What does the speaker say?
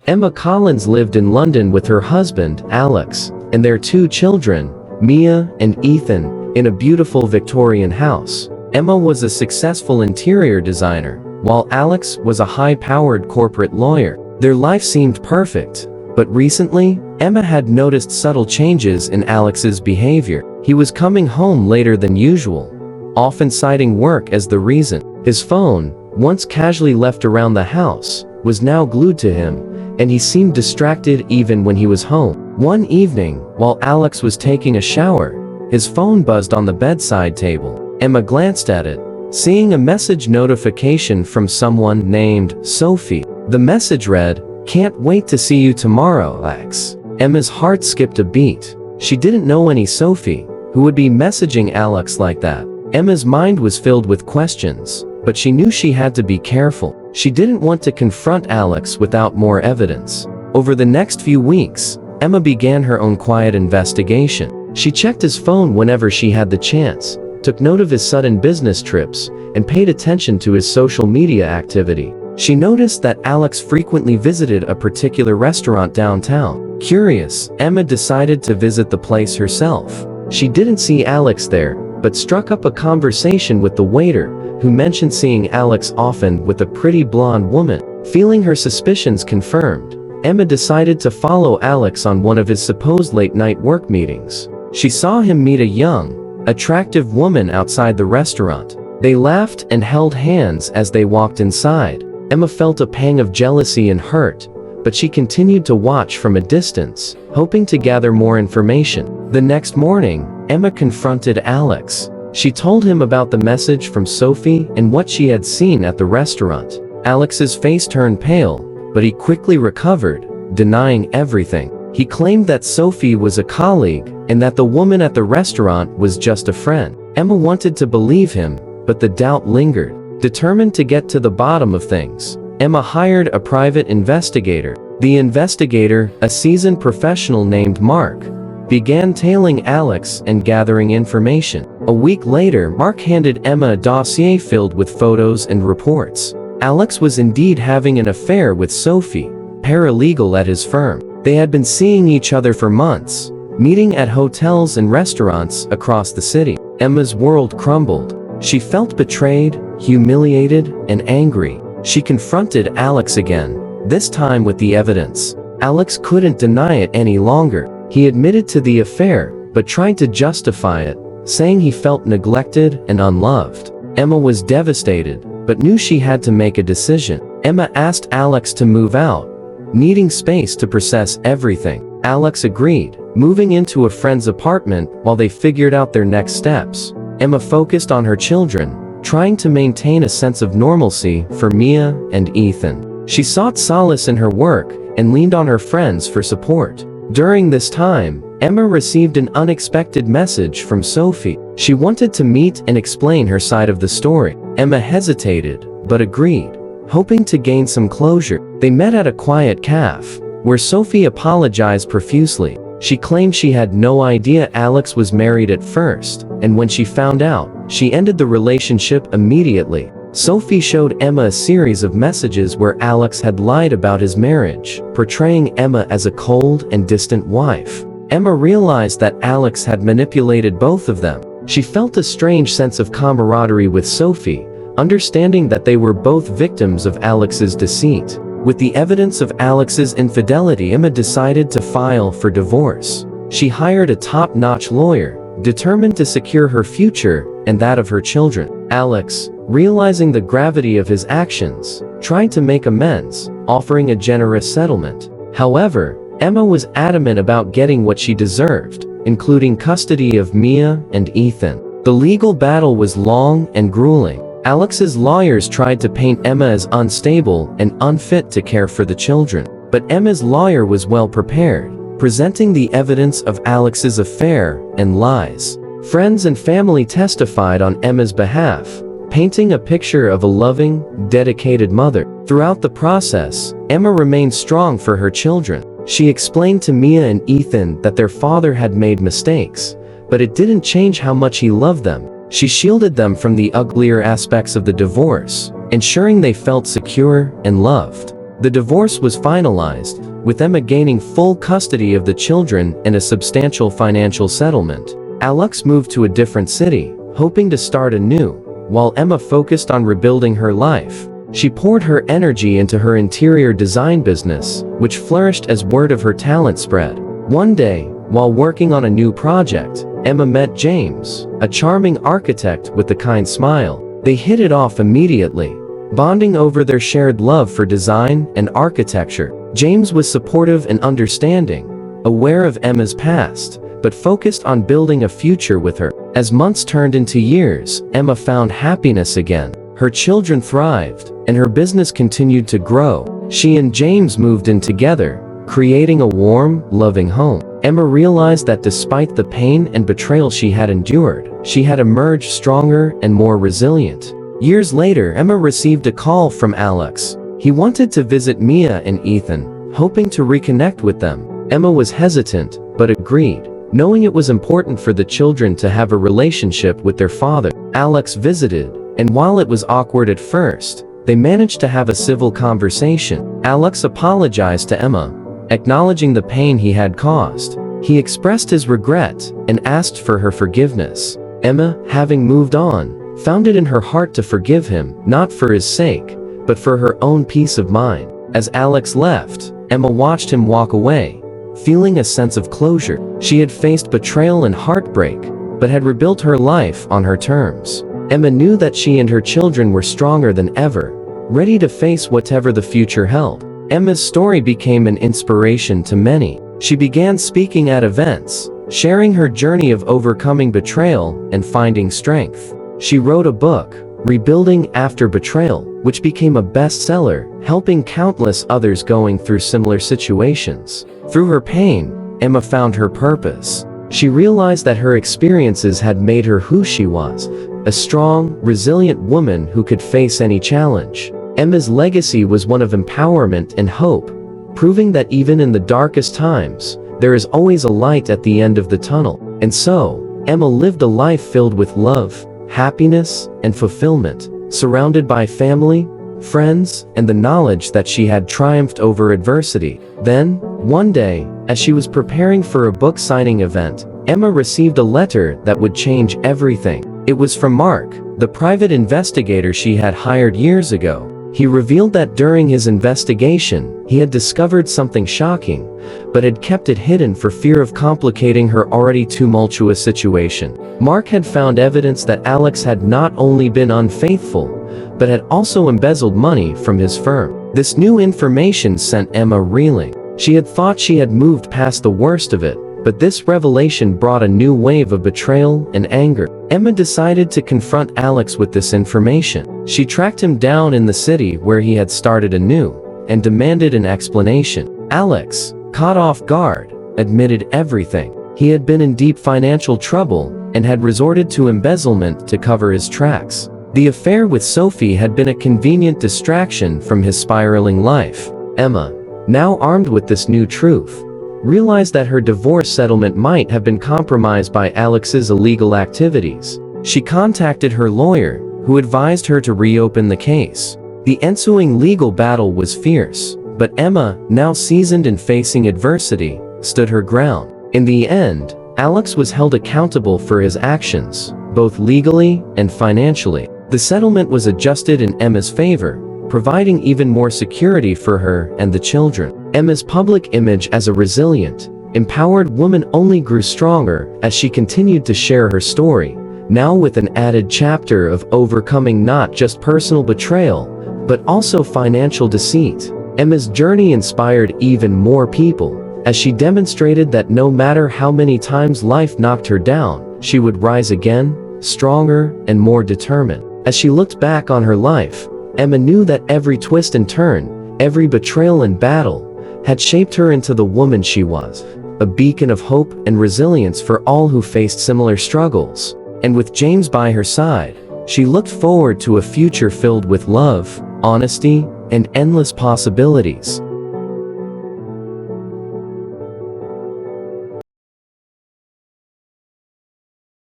Emma Collins lived in London with her husband, Alex, and their two children, Mia and Ethan, in a beautiful Victorian house. Emma was a successful interior designer, while Alex was a high-powered corporate lawyer. Their life seemed perfect, but recently, Emma had noticed subtle changes in Alex's behavior. He was coming home later than usual, often citing work as the reason. His phone, once casually left around the house, was now glued to him, and he seemed distracted even when he was home. One evening, while Alex was taking a shower, his phone buzzed on the bedside table. Emma glanced at it, seeing a message notification from someone named Sophie. The message read, "Can't wait to see you tomorrow, Alex." Emma's heart skipped a beat. She didn't know any Sophie who would be messaging Alex like that. Emma's mind was filled with questions, but she knew she had to be careful. She didn't want to confront Alex without more evidence. Over the next few weeks, Emma began her own quiet investigation. She checked his phone whenever she had the chance, took note of his sudden business trips, and paid attention to his social media activity. She noticed that Alex frequently visited a particular restaurant downtown. Curious, Emma decided to visit the place herself. She didn't see Alex there, but struck up a conversation with the waiter, who mentioned seeing Alex often with a pretty blonde woman. Feeling her suspicions confirmed, Emma decided to follow Alex on one of his supposed late-night work meetings. She saw him meet a young, attractive woman outside the restaurant. They laughed and held hands as they walked inside. Emma felt a pang of jealousy and hurt, but she continued to watch from a distance, hoping to gather more information. The next morning, Emma confronted Alex. She told him about the message from Sophie and what she had seen at the restaurant. Alex's face turned pale, but he quickly recovered, denying everything. He claimed that Sophie was a colleague and that the woman at the restaurant was just a friend. Emma wanted to believe him, but the doubt lingered. Determined to get to the bottom of things, Emma hired a private investigator. The investigator, a seasoned professional named Mark, began tailing Alex and gathering information. A week later, Mark handed Emma a dossier filled with photos and reports. Alex was indeed having an affair with Sophie, paralegal at his firm. They had been seeing each other for months, meeting at hotels and restaurants across the city. Emma's world crumbled. She felt betrayed, humiliated, and angry. She confronted Alex again, this time with the evidence. Alex couldn't deny it any longer. He admitted to the affair, but tried to justify it, saying he felt neglected and unloved. Emma was devastated, but knew she had to make a decision. Emma asked Alex to move out, needing space to process everything. Alex agreed, moving into a friend's apartment while they figured out their next steps. Emma focused on her children, trying to maintain a sense of normalcy for Mia and Ethan. She sought solace in her work and leaned on her friends for support. During this time, Emma received an unexpected message from Sophie. She wanted to meet and explain her side of the story. Emma hesitated, but agreed, hoping to gain some closure. They met at a quiet cafe, where Sophie apologized profusely. She claimed she had no idea Alex was married at first, and when she found out, she ended the relationship immediately. Sophie showed Emma a series of messages where Alex had lied about his marriage, portraying Emma as a cold and distant wife. Emma realized that Alex had manipulated both of them. She felt a strange sense of camaraderie with Sophie, understanding that they were both victims of Alex's deceit. With the evidence of Alex's infidelity, Emma decided to file for divorce. She hired a top-notch lawyer, determined to secure her future and that of her children. Alex, realizing the gravity of his actions, tried to make amends, offering a generous settlement. However, Emma was adamant about getting what she deserved, including custody of Mia and Ethan. The legal battle was long and grueling. Alex's lawyers tried to paint Emma as unstable and unfit to care for the children. But Emma's lawyer was well prepared, presenting the evidence of Alex's affair and lies. Friends and family testified on Emma's behalf, painting a picture of a loving, dedicated mother. Throughout the process, Emma remained strong for her children. She explained to Mia and Ethan that their father had made mistakes, but it didn't change how much he loved them. She shielded them from the uglier aspects of the divorce, ensuring they felt secure and loved. The divorce was finalized, with Emma gaining full custody of the children and a substantial financial settlement. Alex moved to a different city, hoping to start anew, while Emma focused on rebuilding her life. She poured her energy into her interior design business, which flourished as word of her talent spread. One day, while working on a new project, Emma met James, a charming architect with a kind smile. They hit it off immediately, bonding over their shared love for design and architecture. James was supportive and understanding, aware of Emma's past, but focused on building a future with her. As months turned into years, Emma found happiness again. Her children thrived, and her business continued to grow. She and James moved in together, creating a warm, loving home. Emma realized that despite the pain and betrayal she had endured, she had emerged stronger and more resilient. Years later, Emma received a call from Alex. He wanted to visit Mia and Ethan, hoping to reconnect with them. Emma was hesitant, but agreed, knowing it was important for the children to have a relationship with their father. Alex visited, and while it was awkward at first, they managed to have a civil conversation. Alex apologized to Emma, acknowledging the pain he had caused. He expressed his regret and asked for her forgiveness. Emma, having moved on, found it in her heart to forgive him, not for his sake, but for her own peace of mind. As Alex left, Emma watched him walk away, feeling a sense of closure. She had faced betrayal and heartbreak, but had rebuilt her life on her terms. Emma knew that she and her children were stronger than ever, ready to face whatever the future held. Emma's story became an inspiration to many. She began speaking at events, sharing her journey of overcoming betrayal and finding strength. She wrote a book, Rebuilding After Betrayal, which became a bestseller, helping countless others going through similar situations. Through her pain, Emma found her purpose. She realized that her experiences had made her who she was, a strong, resilient woman who could face any challenge. Emma's legacy was one of empowerment and hope, proving that even in the darkest times, there is always a light at the end of the tunnel. And so, Emma lived a life filled with love, happiness, and fulfillment, surrounded by family, friends, and the knowledge that she had triumphed over adversity. Then, one day, as she was preparing for a book signing event, Emma received a letter that would change everything. It was from Mark, the private investigator she had hired years ago. He revealed that during his investigation, he had discovered something shocking, but had kept it hidden for fear of complicating her already tumultuous situation. Mark had found evidence that Alex had not only been unfaithful, but had also embezzled money from his firm. This new information sent Emma reeling. She had thought she had moved past the worst of it, but this revelation brought a new wave of betrayal and anger. Emma decided to confront Alex with this information. She tracked him down in the city where he had started anew, and demanded an explanation. Alex, caught off guard, admitted everything. He had been in deep financial trouble, and had resorted to embezzlement to cover his tracks. The affair with Sophie had been a convenient distraction from his spiraling life. Emma, now armed with this new truth, realized that her divorce settlement might have been compromised by Alex's illegal activities. She contacted her lawyer, who advised her to reopen the case. The ensuing legal battle was fierce, but Emma, now seasoned in facing adversity, stood her ground. In the end, Alex was held accountable for his actions, both legally and financially. The settlement was adjusted in Emma's favor, providing even more security for her and the children. Emma's public image as a resilient, empowered woman only grew stronger as she continued to share her story, now with an added chapter of overcoming not just personal betrayal, but also financial deceit. Emma's journey inspired even more people, as she demonstrated that no matter how many times life knocked her down, she would rise again, stronger and more determined. As she looked back on her life, Emma knew that every twist and turn, every betrayal and battle, had shaped her into the woman she was, a beacon of hope and resilience for all who faced similar struggles. And with James by her side, she looked forward to a future filled with love, honesty, and endless possibilities.